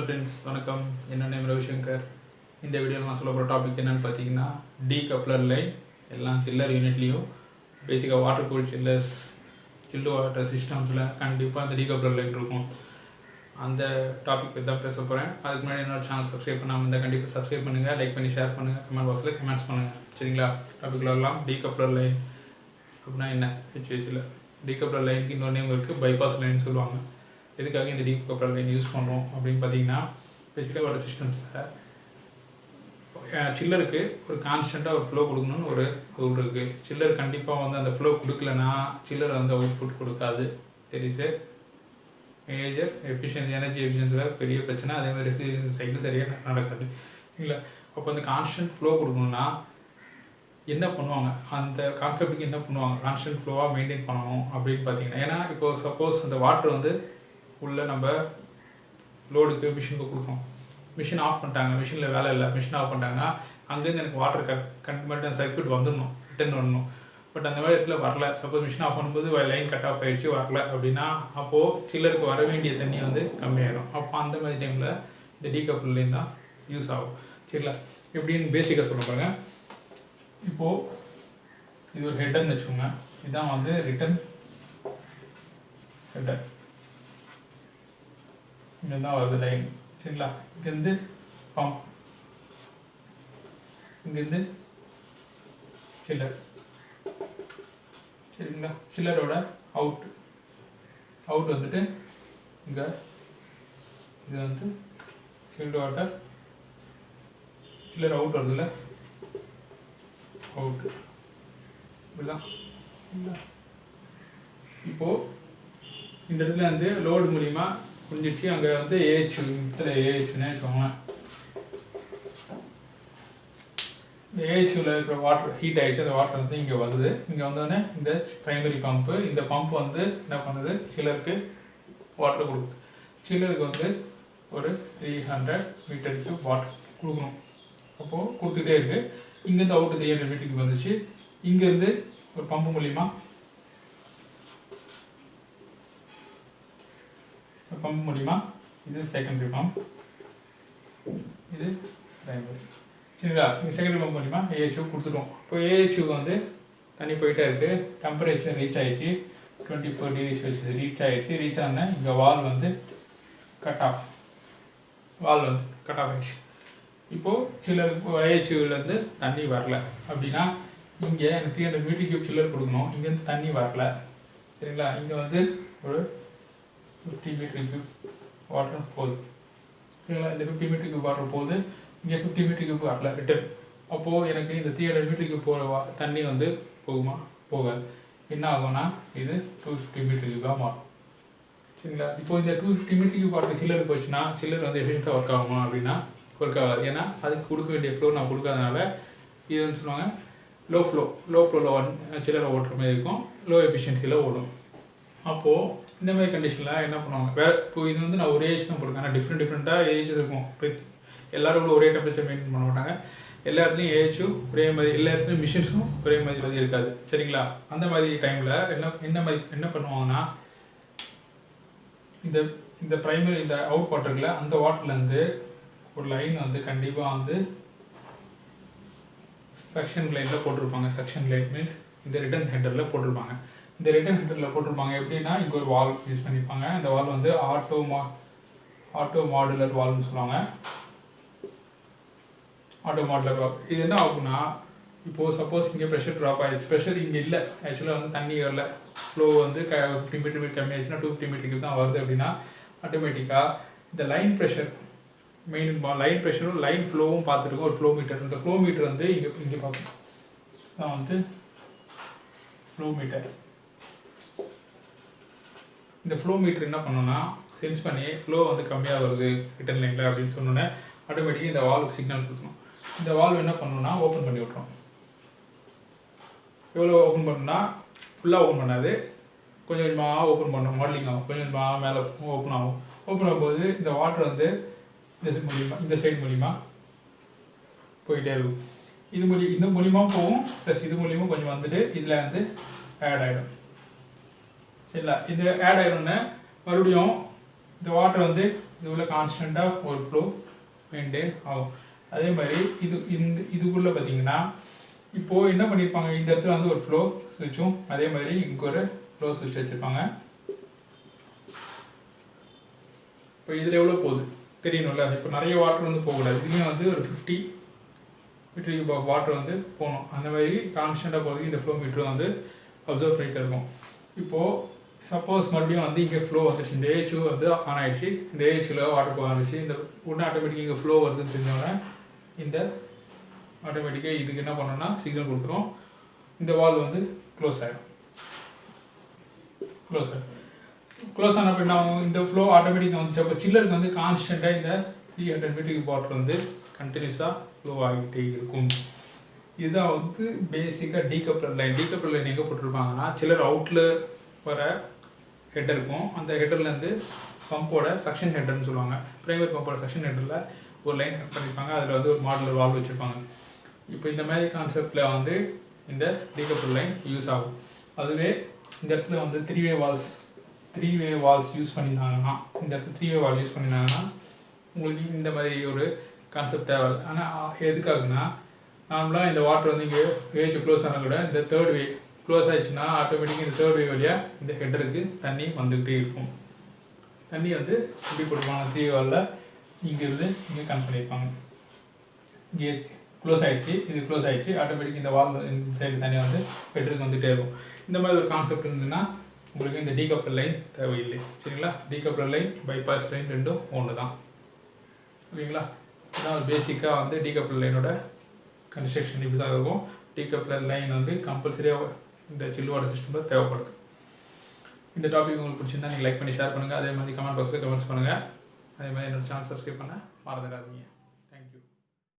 Hello friends, வணக்கம். என்ன name Ravishankar. இந்த வீடியோவில் நான் சொல்ல போகிற டாபிக் என்னன்னு பார்த்தீங்கன்னா டீகப்ளர் லைன் எல்லாம் சில்லர் யூனிட்லேயும் பேசிக்காக water cool chillers chilled water சிஸ்டம்ஸில் கண்டிப்பாக அந்த டீகப்ளர் லைன் இருக்கும். அந்த டாபிக் பற்றி தான் பேச போகிறேன். அதுக்கு முன்னாடி என்னோட சேனல் சப்ஸ்கிரைப் பண்ணாமல் இருந்தால் கண்டிப்பாக சப்ஸ்கிரைப் பண்ணுங்கள், லைக் பண்ணி ஷேர் பண்ணுங்கள், கமெண்ட் பாக்ஸில் கமெண்ட்ஸ் பண்ணுங்கள். சரிங்களா? டாபிக்கில் வரலாம். டீகப்ளர் லைன் அப்படின்னா என்ன? HVACயில் டீகப்ளர் லைனுக்கு இன்னொரு நேம் இருக்குது, பைபாஸ் லைன் சொல்லுவாங்க. எதுக்காக இந்த டீகப்ளர் லைன் யூஸ் பண்ணுறோம் அப்படின்னு பார்த்தீங்கன்னா பேசிக்காக வாட்டர் சிஸ்டம்ஸில் சில்லருக்கு ஒரு கான்ஸ்டண்ட்டாக ஒரு ஃப்ளோ கொடுக்கணும்னு ஒரு ரூல் இருக்குது. சில்லர் கண்டிப்பாக வந்து அந்த ஃப்ளோ கொடுக்கலன்னா சில்லர் வந்து அவுட்புட் கொடுக்காது. தெரியுது? மேஜர் எஃபிஷியன்சி, எனர்ஜி எஃபிஷியன்சியில் பெரிய பிரச்சனை. அதே மாதிரி ரெஃப்ரிஜரேஷன் சைக்கிள் சரியாக நடக்காது இல்லை. அப்போ அந்த கான்ஸ்டன்ட் ஃப்ளோ கொடுக்கணும்னா என்ன பண்ணுவாங்க, அந்த கான்செப்ட்டுக்கு என்ன பண்ணுவாங்க, கான்ஸ்டன்ட் ஃப்ளோவாக மெயின்டைன் பண்ணணும் அப்படின்னு பார்த்தீங்கன்னா, ஏன்னா இப்போ சப்போஸ் அந்த வாட்டர் வந்து உள்ளே நம்ம லோடுக்கு மிஷினுக்கு கொடுக்கணும், மிஷின் ஆஃப் பண்ணிட்டாங்க, மிஷினில் வேலை இல்லை, மிஷின் ஆஃப் பண்ணிட்டாங்கன்னா அங்கேருந்து எனக்கு வாட்டர் கண்டிப்பாக சர்க்யூட் வந்துடணும், ரிட்டர்ன் வரணும். பட் அந்த மாதிரி இடத்துல வரல. சப்போஸ் மிஷின் ஆஃப் பண்ணும்போது லைன் கட் ஆஃப் ஆகிடுச்சு, வரல அப்படின்னா அப்போது சில்லருக்கு வர வேண்டிய தண்ணி வந்து கம்மியாயிடும். அப்போ அந்த மாதிரி டைமில் இந்த டீகப்ளர் லைன் தான் யூஸ் ஆகும். சரிங்களா? எப்படின்னு பேசிக்காக சொல்ல பாருங்க. இப்போது இது ஒரு ஹெட்டர்னு வச்சுக்கோங்க. இதுதான் வந்து ரிட்டர்ன் ஹெட்டர். இங்கே தான் வருது லைன். சரிங்களா? இங்கேருந்து பம்ப், இங்கேருந்து சில்லர். சரிங்களா? சில்லரோட அவுட் வந்துட்டு இங்கே இது வந்து சில்டு வாட்டர், சில்லர் அவுட் வருதுல்ல, அவுட்டு இப்படிதான். இப்போது இந்த இடத்துல வந்து லோடு மூலிமா புரிஞ்சிடுச்சு. அங்கே வந்து ஏஹெச்னே வச்சுக்கோங்க. ஏஹெச்சில் இருக்கிற வாட்டர் ஹீட் ஆகிடுச்சு. அந்த வாட்டர் வந்து இங்கே வருது. இங்கே வந்தோடனே இந்த ப்ரைமரி பம்பு, இந்த பம்ப் வந்து என்ன பண்ணுது, சில்லருக்கு வாட்டர் கொடுக்குது. சில்லருக்கு வந்து ஒரு 300 மீட்டருக்கு வாட்டர் கொடுக்கணும். அப்போது கொடுத்துட்டே இருக்குது. இங்கேருந்து அவுட்டு 300 மீட்டருக்கு வந்துச்சு. இங்கேருந்து ஒரு பம்பு மூலிமா இது செகண்டரி பம்ப், இது ப்ரைமரி. சரிங்களா? இங்கே செகண்டரி பம்ப் மூலிமா ஏஹெச்யூ கொடுத்துட்டோம். இப்போ ஏஹெச்யூக்கு வந்து தண்ணி போயிட்டே இருக்குது. டெம்பரேச்சர் ரீச் ஆகிடுச்சு, 24 டிகிரி செல்சியஸ் ரீச் ஆகிடுச்சு. ரீச் ஆனால் இங்கே வால் வந்து கட் ஆஃப் ஆகிடுச்சு. இப்போது சில்லருக்கு ஏஹெச்யூலேருந்து தண்ணி வரல அப்படின்னா இங்கே எனக்கு 300 மீட்டர் கியூப் சில்லர் கொடுக்கணும். இங்கேருந்து தண்ணி வரல. சரிங்களா? இங்கே வந்து ஒரு 50 மீட்டர் கியூப் வாட்டர் போகுது. சரிங்களா? இந்த 50 மீட்டர் கியூப் வாட்டர் போகுது. இங்கே 50 மீட்டர் கியூப் வரல, ரிட்டர்ன். அப்போது எனக்கு இந்த 300 மீட்டர் கியூப் போகிற தண்ணி வந்து போகுமா? போகாது. என்ன ஆகும்னா இது 250 மீட்டர் கியூபாக மாறும். சரிங்களா? இப்போது இந்த 250 மீட்டர் கியூப் வாட்டர் சில்லருக்கு போச்சுன்னா சில்லர் வந்து எஃபிஷியன்ட்டாக ஒர்க் ஆகுமா அப்படின்னா ஒர்க் ஆகாது. ஏன்னா அதுக்கு கொடுக்க வேண்டிய ஃப்ளோ நான் கொடுக்காதனால இது வந்து சொல்லுவாங்க லோ ஃப்ளோவில் சில்லரை ஓட்டுற மாதிரி இருக்கும், லோ எஃபிஷியன்சியில் ஓடும். அப்போது இந்த மாதிரி கண்டிஷனில் என்ன பண்ணுவாங்க, இப்போ இது வந்து நான் ஒரே ஏஜ் தான் போட்டிருக்கேன். ஆனால் டிஃப்ரெண்ட்டாக ஏஜஸ் இருக்கும். இப்போ எல்லோரும் ஒரே டெம்பரேச்சர் மெயின்டைன் பண்ண மாட்டாங்க. எல்லா இடத்துலையும் ஏஜும் ஒரே மாதிரி, எல்லா இடத்துலையும் மிஷின்ஸும் ஒரே மாதிரி இருக்காது. சரிங்களா? அந்த மாதிரி டைமில் என்ன பண்ணுவாங்கன்னா இந்த ப்ரைமரி இந்த அவுட் வாட்டரில் அந்த வாட்டர்லேருந்து ஒரு லைன் வந்து கண்டிப்பாக வந்து செக்ஷன் லைனில் போட்டிருப்பாங்க. செக்ஷன் லைன் மீன்ஸ் இந்த ரிட்டர்ன் ஹெட்டரில் போட்டிருப்பாங்க. இந்த ரிட்டர்ன் ஹெட்டரில் போட்டிருப்பாங்க எப்படின்னா இங்கே ஒரு வால் யூஸ் பண்ணியிருப்பாங்க. இந்த வால் வந்து ஆட்டோ மாடுலர் வால்னு சொல்லுவாங்க. ஆட்டோ மாடுலர் வால். இது என்ன ஆகும்னா இப்போது சப்போஸ் இங்கே ப்ரெஷர் ட்ராப் ஆகிடுச்சு, ப்ரெஷர் இங்கே இல்லை, ஆக்சுவலாக வந்து தண்ணி வரல, ஃப்ளோ வந்து 50 மீட்டர் கம்மியாச்சுன்னா 250 மீட்டருக்கு தான் வருது அப்படின்னா ஆட்டோமேட்டிக்காக இந்த லைன் ப்ரெஷர் லைன் ப்ரெஷரும் லைன் ஃப்ளோவும் பார்த்துருக்கோம். ஒரு ஃப்ளோ மீட்டர், இந்த ஃப்ளோ மீட்டர் வந்து இங்கே பார்க்கணும். தான் வந்து ஃப்ளோ மீட்டர். இந்த ஃப்ளோ மீட்டர் என்ன பண்ணோன்னா சென்ஸ் பண்ணி ஃப்ளோ வந்து கம்மியாக வருது ரிட்டர்ன் லைனில் அப்படின்னு சொன்னோன்னே ஆட்டோமேட்டிக்காக இந்த வால்வுக்கு சிக்னல் கொடுக்கணும். இந்த வால்வு என்ன பண்ணணும்னா ஓப்பன் பண்ணி விட்றோம். எவ்வளோ ஓப்பன் பண்ணணும்னா ஃபுல்லாக ஓப்பன் பண்ணாது, கொஞ்சம் கொஞ்சமாக ஓப்பன் பண்ணணும். மாடலிங் ஆகும், கொஞ்சம் கொஞ்சமாக மேலே ஓப்பன் ஆகும். ஓப்பன் ஆகும்போது இந்த வாட்டர் வந்து இந்த சைடு மூலிமா போயிட்டே இருக்கும். இந்த மூலியமாக போகும், ப்ளஸ் இது மூலியமாக கொஞ்சம் வந்துட்டு இதில் வந்து ஆட் ஆகிடும். சரிங்களா? இது ஆட் ஆகிடும்னு மறுபடியும் இந்த வாட்டர் வந்து இதுக்குள்ளே கான்ஸ்டண்ட்டாக ஒரு ஃப்ளோ மெயின்டைன் ஆகும். அதே மாதிரி இதுக்குள்ளே பார்த்தீங்கன்னா இப்போது என்ன பண்ணியிருப்பாங்க, இந்த இடத்துல வந்து ஒரு ஃப்ளோ சுவிட்சும் அதே மாதிரி இங்கே ஒரு ஃப்ளோ சுவிட்ச் வச்சுருப்பாங்க. இப்போ இதில் எவ்வளோ போகுது தெரியணும்ல. இப்போ நிறைய வாட்டர் வந்து போகக்கூடாது, இதுலேயும் வந்து ஒரு 50 மீட்டர் கியூப் ஆஃப் வாட்டர் வந்து போகணும். அந்த மாதிரி கான்ஸ்டண்ட்டாக போகிறதுக்கு இந்த ஃப்ளோ மீட்டரும் வந்து அப்சர்வ் பண்ணிட்டு இருக்கும். இப்போது சப்போஸ் மறுபடியும் வந்து இங்கே ஃப்ளோ வந்துடுச்சு, இந்த ஏஹெச்ஓ வந்து ஆன் ஆகிடுச்சு, இந்த ஏஹெச்சில் வாட்டர் போக ஆரம்பிச்சு, இந்த உடனே ஆட்டோமேட்டிக்காக இங்கே ஃப்ளோ வருதுன்னு தெரிஞ்சோடனே இந்த ஆட்டோமேட்டிக்காக இதுக்கு என்ன பண்ணோம்னா சிக்னல் கொடுத்துரும், இந்த வால் வந்து க்ளோஸ் ஆகிடும். க்ளோஸ் ஆன அப்படின்னா இந்த ஃப்ளோ ஆட்டோமேட்டிக்காக வந்துச்சு. அப்போ சில்லருக்கு வந்து கான்ஸ்டண்ட்டாக இந்த 300 மீட்டருக்கு வாட்டர் வந்து கண்டினியூஸாக ஃப்ளோ ஆகிட்டே இருக்கும். இதுதான் வந்து பேசிக்காக டீகப்ளர் லைன். டீகப்ளர் லைன் எங்கே போட்டிருப்பாங்கன்னா சில்லர் அவுட்டில் வர ஹெட் இருக்கும், அந்த ஹெட்டர்லேருந்து பம்போட சக்ஷன் ஹெட்டர்னு சொல்லுவாங்க. ப்ரைமரி பம்போட சக்ஷன் ஹெட்டரில் ஒரு லைன் கட் பண்ணியிருப்பாங்க, அதில் வந்து ஒரு மாடலர் வால்வ் வச்சுருப்பாங்க. இப்போ இந்த மாதிரி கான்செப்டில் வந்து இந்த டீகப்ளர் லைன் யூஸ் ஆகும். அதுவே இந்த இடத்துல வந்து த்ரீ வே வால்ஸ் யூஸ் பண்ணியிருந்தாங்கன்னா, இந்த இடத்துல 3-way வால் யூஸ் பண்ணியிருந்தாங்கன்னா உங்களுக்கு இந்த மாதிரி ஒரு கான்செப்ட் தேவை. ஆனால் எதுக்காகுன்னா, நார்மலாக இந்த வாட்டர் வந்து இங்கே வேஜ் க்ளோஸ் ஆனால் கூட இந்த தேர்ட் வே க்ளோஸ் ஆகிடுச்சுன்னா ஆட்டோமேட்டிக்காக இந்த தேர்ட் வே வழியாக இந்த ஹெட்டருக்கு தண்ணி வந்துக்கிட்டே இருக்கும். தண்ணி வந்து எப்படி கொடுப்பாங்க, 3-way வாலில் இங்கேருந்து இங்கே கனெக்ட் பண்ணியிருப்பாங்க. இங்கே க்ளோஸ் ஆகிடுச்சு, இது க்ளோஸ் ஆகிடுச்சு, ஆட்டோமேட்டிக் இந்த வால் இந்த சைடு தண்ணி வந்து ஹெட்டருக்கு வந்துகிட்டே இருக்கும். இந்த மாதிரி ஒரு கான்செப்ட் இருந்ததுன்னா உங்களுக்கு இந்த டீகப்ளர் லைன் தேவையில்லை. சரிங்களா, டீகப்ளர் லைன் பைபாஸ் லைன் ரெண்டும் ஒன்று தான். ஓகேங்களா, இதான் பேசிக்காக வந்து டீகப்ளர் லைனோட கன்ஸ்ட்ரக்ஷன் இப்படி தான் இருக்கும். டீகப்ளர் லைன் வந்து கம்பல்சரியாக இந்த சில் வாட்டர் சிஸ்டமில் தேவைப்படுது. இந்த டாபிக் உங்களுக்கு பிடிச்சிருந்தா நீங்கள் லைக் பண்ணி ஷேர் பண்ணுங்கள். அதே மாதிரி கமெண்ட் பாக்ஸில் கமெண்ட்ஸ் பண்ணுங்கள். அதே மாதிரி என்னோட சேனல் சப்ஸ்கிரைப் பண்ண மறந்துடாதீங்க.